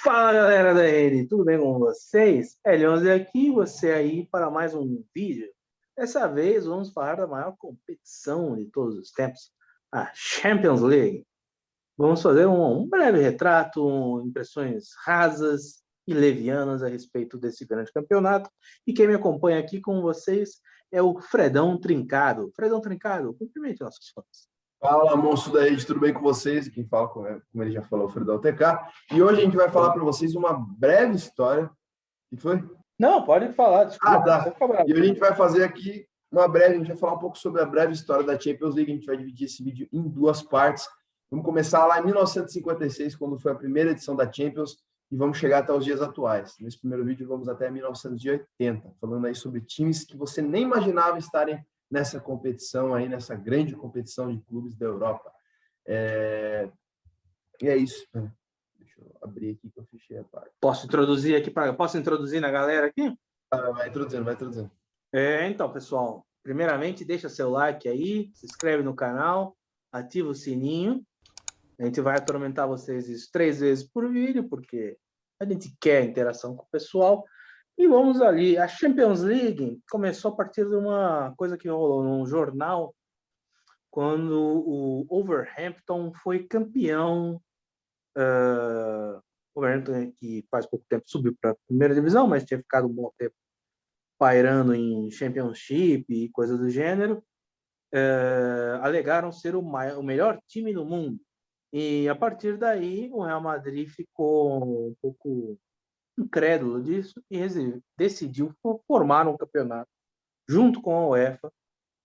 Fala galera da rede, tudo bem com vocês? L11 aqui, você aí para mais um vídeo. Dessa vez vamos falar da maior competição de todos os tempos, a Champions League. Vamos fazer um breve retrato, impressões rasas e levianas a respeito desse grande campeonato. E quem me acompanha aqui com vocês é o Fredão Trincado. Fredão Trincado, cumprimente nossos fãs. Fala, monstro da rede, tudo bem com vocês? Quem fala, como ele já falou, o Fredão TK. E hoje a gente vai falar para vocês uma breve história. O que foi? Não, pode falar, desculpa. Tá. E hoje a gente vai fazer aqui a gente vai falar um pouco sobre a breve história da Champions League. A gente vai dividir esse vídeo em duas partes. Vamos começar lá em 1956, quando foi a primeira edição da Champions, e vamos chegar até os dias atuais. Nesse primeiro vídeo, vamos até 1980, falando aí sobre times que você nem imaginava estarem nessa competição aí, nessa grande competição de clubes da Europa. E é isso. Deixa eu abrir aqui que eu fechei a parte. Posso introduzir na galera aqui? Vai introduzindo. Então, pessoal, primeiramente, deixa seu like aí, se inscreve no canal, ativa o sininho. A gente vai atormentar vocês isso 3 vezes por vídeo, porque a gente quer interação com o pessoal. E vamos ali. A Champions League começou a partir de uma coisa que rolou num jornal, quando o Wolverhampton foi campeão. O Wolverhampton, que faz pouco tempo subiu para a primeira divisão, mas tinha ficado um bom tempo pairando em Championship e coisas do gênero, alegaram ser o melhor time do mundo. E a partir daí o Real Madrid ficou um pouco incrédulo disso e decidiu formar um campeonato junto com a UEFA,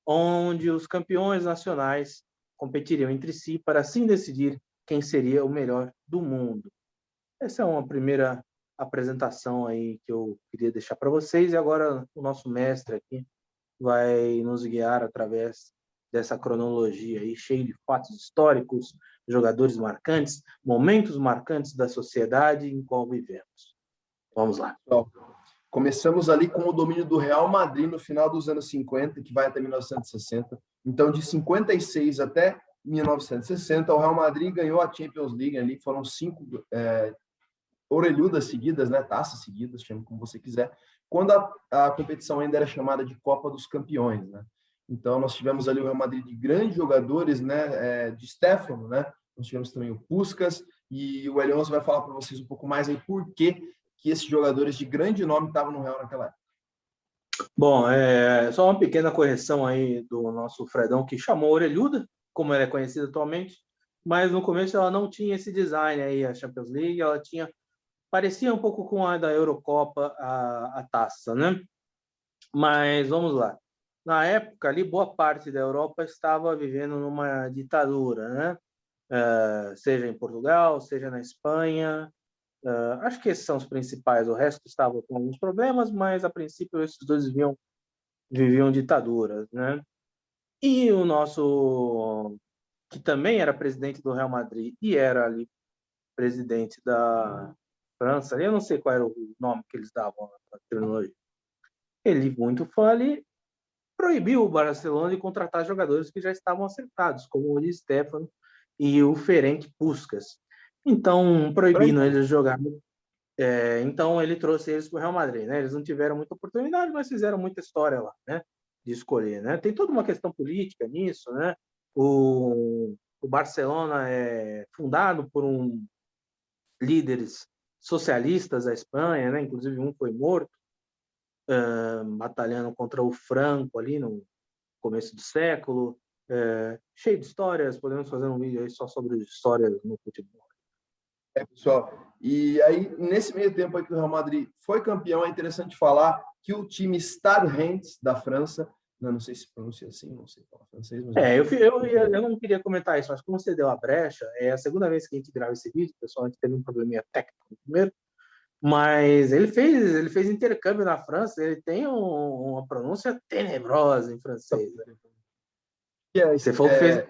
onde os campeões nacionais competiriam entre si para assim decidir quem seria o melhor do mundo. Essa é uma primeira apresentação aí que eu queria deixar para vocês, e agora o nosso mestre aqui vai nos guiar através dessa cronologia aí, cheia de fatos históricos, jogadores marcantes, momentos marcantes da sociedade em qual vivemos. Vamos lá. Então, começamos ali com o domínio do Real Madrid no final dos anos 50, que vai até 1960. Então, de 56 até 1960, o Real Madrid ganhou a Champions League ali, foram 5 orelhudas seguidas, né, taças seguidas, chame como você quiser, quando a competição ainda era chamada de Copa dos Campeões, né? Então, nós tivemos ali o Real Madrid de grandes jogadores, né, de Stéfano, né? Nós tivemos também o Puskás, e o L11 vai falar para vocês um pouco mais aí por que esses jogadores de grande nome estavam no Real naquela época. Bom, só uma pequena correção aí do nosso Fredão, que chamou Orelhuda, como ela é conhecida atualmente, mas no começo ela não tinha esse design aí, a Champions League, ela parecia um pouco com a da Eurocopa, a taça, né? Mas vamos lá. Na época ali, boa parte da Europa estava vivendo numa ditadura, né? Seja em Portugal, seja na Espanha. Acho que esses são os principais. O resto estava com alguns problemas, mas a princípio esses dois viviam ditaduras, né? E o nosso, que também era presidente do Real Madrid e era ali presidente da França, eu não sei qual era o nome que eles davam na terminologia. Ele, muito fã ali, proibiu o Barcelona de contratar jogadores que já estavam acertados, como o Di Stéfano e o Ferenc Puskás. Então, proibindo eles de jogar. Então, ele trouxe eles para o Real Madrid, né? Eles não tiveram muita oportunidade, mas fizeram muita história lá, né? De escolher, né? Tem toda uma questão política nisso, né? O Barcelona é fundado por líderes socialistas da Espanha, né? Inclusive um foi morto, batalhando contra o Franco ali no começo do século. Cheio de histórias, podemos fazer um vídeo aí só sobre histórias no futebol. Pessoal, e aí nesse meio tempo aí que o Real Madrid foi campeão, é interessante falar que o time Stade Reims da França, não sei se pronuncia assim, não sei falar francês, mas eu não queria comentar isso, mas como você deu a brecha, é a segunda vez que a gente grava esse vídeo, pessoal, a gente teve um probleminha técnico no primeiro, mas ele fez intercâmbio na França, ele tem uma pronúncia tenebrosa em francês. Né? Você falou que fez.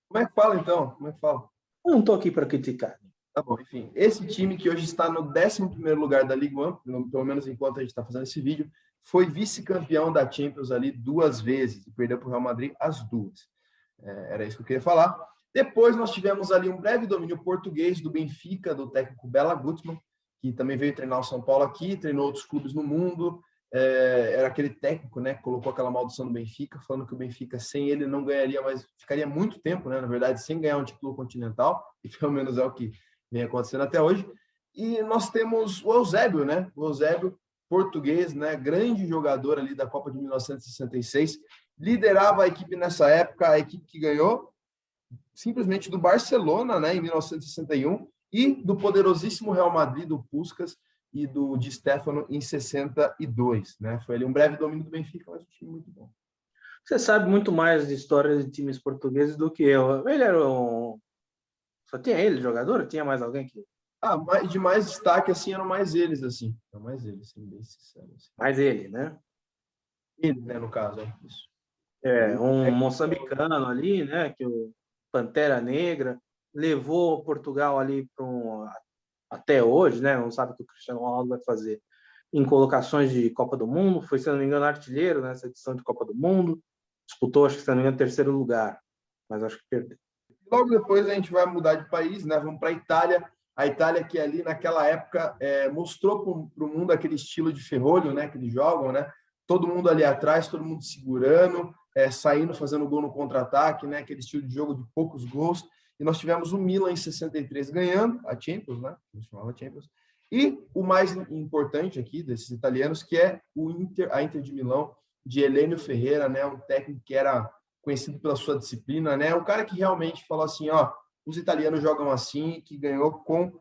Como é que fala então? Como é que fala? Eu não estou aqui para criticar. Tá bom, enfim. Esse time que hoje está no 11º lugar da Ligue 1, pelo menos enquanto a gente está fazendo esse vídeo, foi vice-campeão da Champions ali 2 vezes e perdeu para o Real Madrid as 2. Era isso que eu queria falar. Depois nós tivemos ali um breve domínio português do Benfica, do técnico Bela Guttmann, que também veio treinar o São Paulo aqui, treinou outros clubes no mundo. Era aquele técnico, né, que colocou aquela maldição no Benfica, falando que o Benfica sem ele não ganharia, mas ficaria muito tempo, né, na verdade, sem ganhar um título continental, e pelo menos é o que vem acontecendo até hoje. E nós temos o Eusébio, né, o Eusébio, português, né, grande jogador ali da Copa de 1966, liderava a equipe nessa época, a equipe que ganhou simplesmente do Barcelona, né, em 1961, e do poderosíssimo Real Madrid, do Puskás e do Di Stéfano em 62, né? Foi ali um breve domínio do Benfica, mas um time muito bom. Você sabe muito mais de história de times portugueses do que eu. Ele era um... Só tinha ele, jogador? Tinha mais alguém que... De mais destaque, assim, eram mais eles, assim. Eram mais eles, assim, bem sincero. Assim. Mais ele, né? Ele, né, no caso, é isso. Um moçambicano ali, né? Que o Pantera Negra levou Portugal ali para até hoje, né? Não sabe o que o Cristiano Ronaldo vai fazer em colocações de Copa do Mundo. Foi, se não me engano, artilheiro nessa edição de Copa do Mundo. Disputou, acho que, se não me engano, terceiro lugar. Mas acho que perdeu. Logo depois a gente vai mudar de país, né? Vamos para a Itália. A Itália que ali naquela época mostrou para o mundo aquele estilo de ferrolho, né? Que eles jogam, né? Todo mundo ali atrás, todo mundo segurando, saindo, fazendo gol no contra-ataque, né? Aquele estilo de jogo de poucos gols. E nós tivemos o Milan em 63 ganhando a Champions, né? Que chamava Champions. E o mais importante aqui desses italianos, que é a Inter de Milão, de Helenio Ferreira, né? Um técnico que era conhecido pela sua disciplina, né? O cara que realmente falou assim, ó, os italianos jogam assim, que ganhou com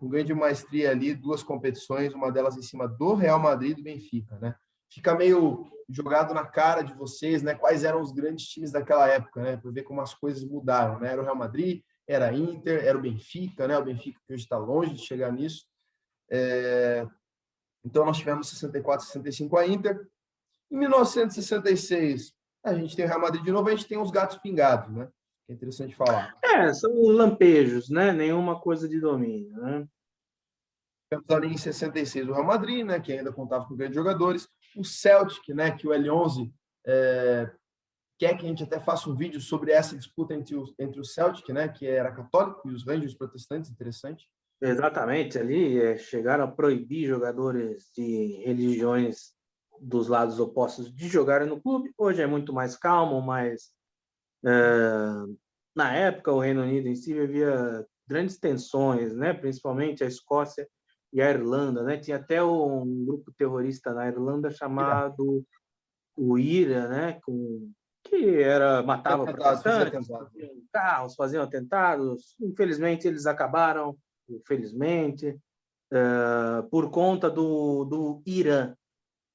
grande maestria ali 2 competições, uma delas em cima do Real Madrid e do Benfica, né? Fica meio jogado na cara de vocês, né? Quais eram os grandes times daquela época, né? Para ver como as coisas mudaram, né? Era o Real Madrid, era a Inter, era o Benfica, né? O Benfica que hoje está longe de chegar nisso. Então nós tivemos 64, 65 a Inter. Em 1966 a gente tem o Real Madrid de novo, a gente tem os gatos pingados, né? É interessante falar. São lampejos, né? Nenhuma coisa de domínio, né? Temos ali em 66 o Real Madrid, né? Que ainda contava com grandes jogadores. O Celtic, né? Que o L11 quer que a gente até faça um vídeo sobre essa disputa entre o Celtic, né? Que era católico, e os Rangers protestantes, interessante. Exatamente, ali chegaram a proibir jogadores de religiões dos lados opostos de jogarem no clube. Hoje é muito mais calmo, mas na época o Reino Unido em si vivia grandes tensões, né? Principalmente a Escócia e a Irlanda, né? Tinha até um grupo terrorista na Irlanda chamado o IRA, né? Que matava protestantes, faziam carros, faziam atentados. Infelizmente eles acabaram, por conta do Irã,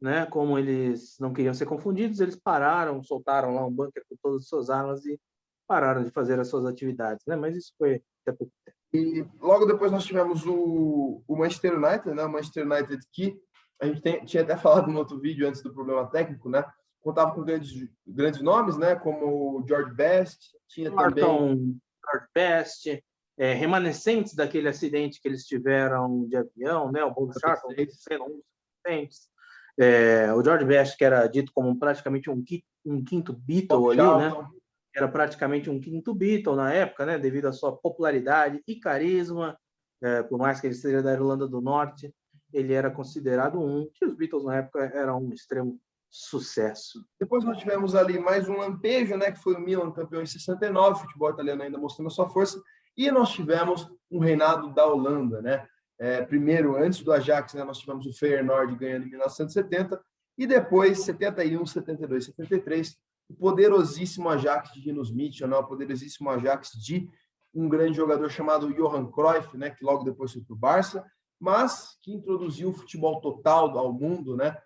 né? Como eles não queriam ser confundidos, eles pararam, soltaram lá um bunker com todas as suas armas e pararam de fazer as suas atividades, né? Mas isso foi até pouco tempo. E logo depois nós tivemos o Manchester United, né? O Manchester United que a gente tinha até falado no outro vídeo antes do problema técnico, né? Contava com grandes nomes, né? Como o George Best, tinha também George Best, remanescentes daquele acidente que eles tiveram de avião, né? O Bob Charlton, o George Best, que era dito como praticamente um quinto Beatle ali, né? Era praticamente um quinto Beatle na época, né? Devido à sua popularidade e carisma, por mais que ele seja da Irlanda do Norte, ele era considerado que os Beatles na época eram um extremo sucesso. Depois nós tivemos ali mais um lampejo, né? Que foi o Milan campeão em 69, futebol italiano ainda mostrando a sua força, e nós tivemos um reinado da Holanda, né? Primeiro, antes do Ajax, né, nós tivemos o Feyenoord ganhando em 1970, e depois, 71, 72, 73, o poderosíssimo Ajax de Rinus Michel, né, o poderosíssimo Ajax de um grande jogador chamado Johan Cruyff, né, que logo depois foi para o Barça, mas que introduziu o futebol total ao mundo, né?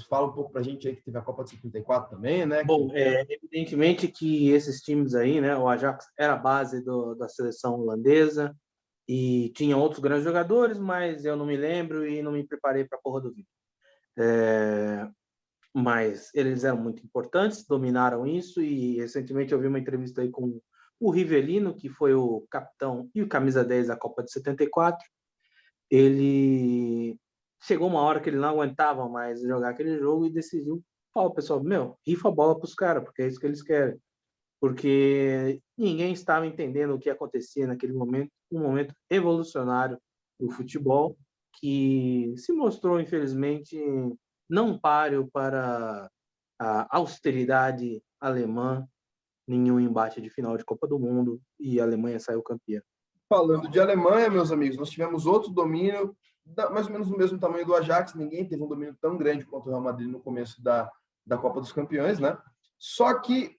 Fala um pouco para a gente aí que teve a Copa de 74 também, né? Bom, evidentemente que esses times aí, né? O Ajax era a base da seleção holandesa, e tinha outros grandes jogadores, mas eu não me lembro e não me preparei para a porra do vídeo. Mas eles eram muito importantes, dominaram isso, e recentemente eu vi uma entrevista aí com o Rivellino, que foi o capitão e o camisa 10 da Copa de 74. Ele chegou uma hora que ele não aguentava mais jogar aquele jogo e decidiu, pessoal, rifa a bola para os caras, porque é isso que eles querem. porque ninguém estava entendendo o que acontecia naquele momento, um momento revolucionário do futebol, que se mostrou, infelizmente, não páreo para a austeridade alemã, nenhum embate de final de Copa do Mundo, e a Alemanha saiu campeã. Falando de Alemanha, meus amigos, nós tivemos outro domínio, mais ou menos do mesmo tamanho do Ajax. Ninguém teve um domínio tão grande quanto o Real Madrid no começo da Copa dos Campeões, né? Só que,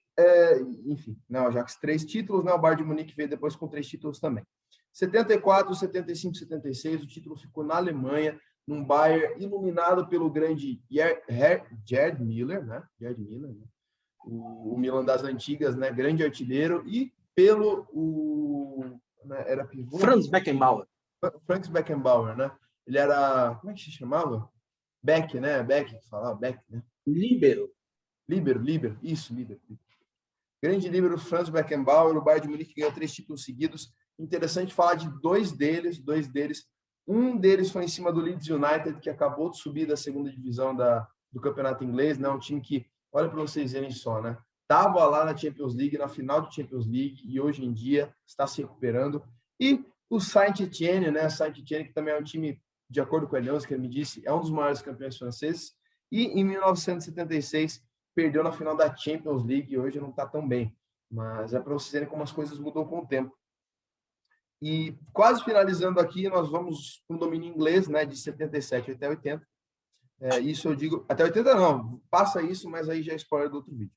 enfim, né, o Ajax 3 títulos, né? O Bayern de Munique veio depois com 3 títulos também. 74, 75, 76, o título ficou na Alemanha, num Bayern iluminado pelo grande Gerd Müller, né? Gerd Müller, né? O Milan das antigas, né? Grande artilheiro, e pelo era pivô? Franz Beckenbauer. Franz Beckenbauer, né? Ele era, como é que se chamava? Beck, né? Beck, falava Beck, né? Líbero. Líbero, isso, líbero. Grande líbero, Franz Beckenbauer. O Bayern de Munique ganhou 3 títulos seguidos. Interessante falar de dois deles. Um deles foi em cima do Leeds United, que acabou de subir da segunda divisão do campeonato inglês, né? Um time que, olha para vocês verem só, né? Estava lá na Champions League, na final de Champions League, e hoje em dia está se recuperando. E o Saint-Étienne, né? Saint-Étienne, que também é um time, de acordo com o Elias, que ele me disse, é um dos maiores campeões franceses. E em 1976 perdeu na final da Champions League, e hoje não está tão bem. Mas é para vocês verem como as coisas mudam com o tempo. E quase finalizando aqui, nós vamos para o domínio inglês, né? De 77 até 80. Isso eu digo, até 80 não, passa isso, mas aí já é spoiler do outro vídeo.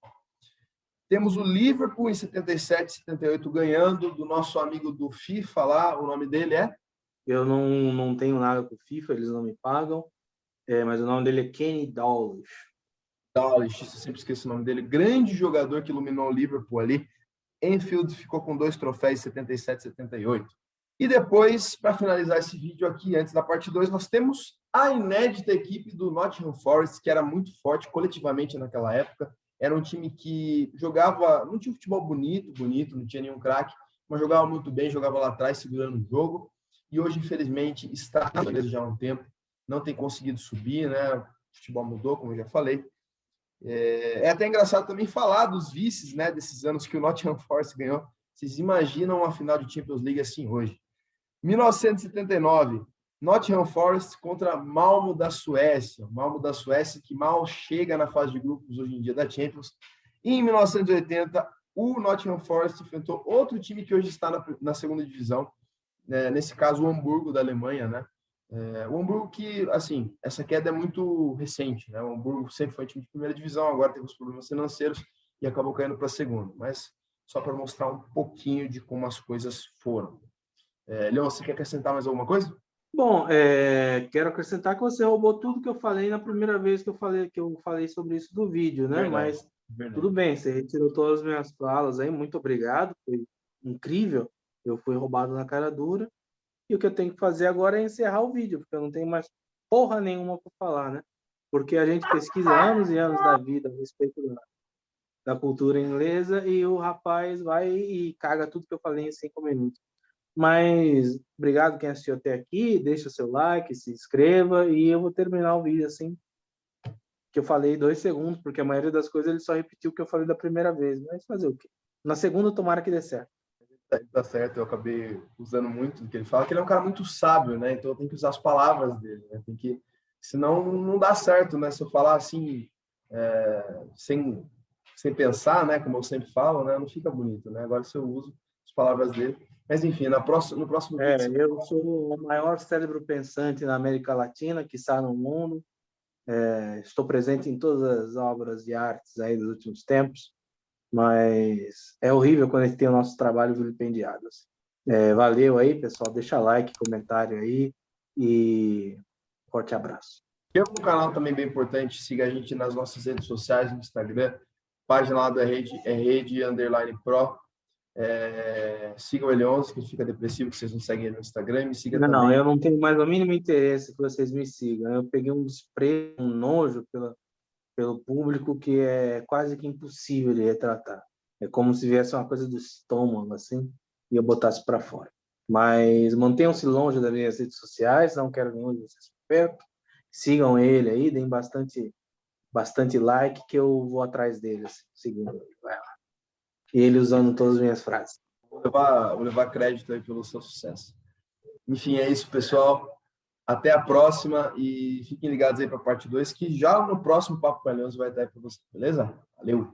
Temos o Liverpool em 77, 78 ganhando do nosso amigo do FIFA lá, o nome dele é? Eu não tenho nada com o FIFA, eles não me pagam, mas o nome dele é Kenny Dalglish. Dalglish, eu sempre esqueço o nome dele. Grande jogador que iluminou o Liverpool ali. Enfield ficou com 2 troféus, 77 e 78. E depois, para finalizar esse vídeo aqui, antes da parte 2, nós temos a inédita equipe do Nottingham Forest, que era muito forte coletivamente naquela época. Era um time que jogava, não tinha um futebol bonito, não tinha nenhum craque, mas jogava muito bem, jogava lá atrás, segurando o jogo. E hoje, infelizmente, está já há um tempo, não tem conseguido subir, né? O futebol mudou, como eu já falei. É até engraçado também falar dos vices, né, desses anos que o Nottingham Forest ganhou. Vocês imaginam uma final de Champions League assim hoje? 1979, Nottingham Forest contra Malmo da Suécia. Malmo da Suécia, que mal chega na fase de grupos hoje em dia da Champions. E em 1980, o Nottingham Forest enfrentou outro time que hoje está na segunda divisão. Nesse caso, o Hamburgo da Alemanha, né? O Hamburgo que, assim, essa queda é muito recente, né? O Hamburgo sempre foi um time de primeira divisão, agora teve os problemas financeiros e acabou caindo para a segunda. Mas só para mostrar um pouquinho de como as coisas foram. Leon, você quer acrescentar mais alguma coisa? Bom, quero acrescentar que você roubou tudo que eu falei na primeira vez que eu falei sobre isso do vídeo, né? Verdade, Mas verdade. tudo bem, você retirou todas as minhas falas aí, muito obrigado, foi incrível. Eu fui roubado na cara dura. E o que eu tenho que fazer agora é encerrar o vídeo, porque eu não tenho mais porra nenhuma para falar, né? Porque a gente pesquisa anos e anos da vida a respeito da cultura inglesa e o rapaz vai e caga tudo que eu falei em 5 minutos. Mas obrigado quem assistiu até aqui, deixa seu like, se inscreva e eu vou terminar o vídeo assim que eu falei 2 segundos, porque a maioria das coisas ele só repetiu o que eu falei da primeira vez. Mas fazer o quê? Na segunda, tomara que dê certo. Tá certo, eu acabei usando muito do que ele fala, que ele é um cara muito sábio, né? Então eu tenho que usar as palavras dele, né? Senão não dá certo, né? Se eu falar assim, sem pensar, né? Como eu sempre falo, né? Não fica bonito, né? Agora se eu uso as palavras dele. Mas enfim, no próximo vídeo. Eu sou o maior cérebro pensante na América Latina, quiçá no mundo. Estou presente em todas as obras de artes aí dos últimos tempos, mas é horrível quando a gente tem o nosso trabalho vilipendiado. Valeu aí, pessoal. Deixa like, comentário aí e forte abraço. Inscreva no canal também bem importante, siga a gente nas nossas redes sociais, no Instagram, página lá da rede é rede_pro. Siga o L11, que fica depressivo, que vocês não seguem ele no Instagram, me siga também. Não, eu não tenho mais o mínimo interesse que vocês me sigam. Eu peguei um desprezo, um nojo pelo público que é quase que impossível de retratar. É como se viesse uma coisa do estômago, assim, e eu botasse para fora. Mas mantenham-se longe das minhas redes sociais, não quero nenhum de vocês perto. Sigam ele aí, deem bastante like, que eu vou atrás dele, assim, seguindo ele. Vai lá. E ele usando todas as minhas frases. Vou levar crédito aí pelo seu sucesso. Enfim, é isso, pessoal. Até a próxima e fiquem ligados aí para a parte 2, que já no próximo Papo com Alonso vai estar aí para você, beleza? Valeu!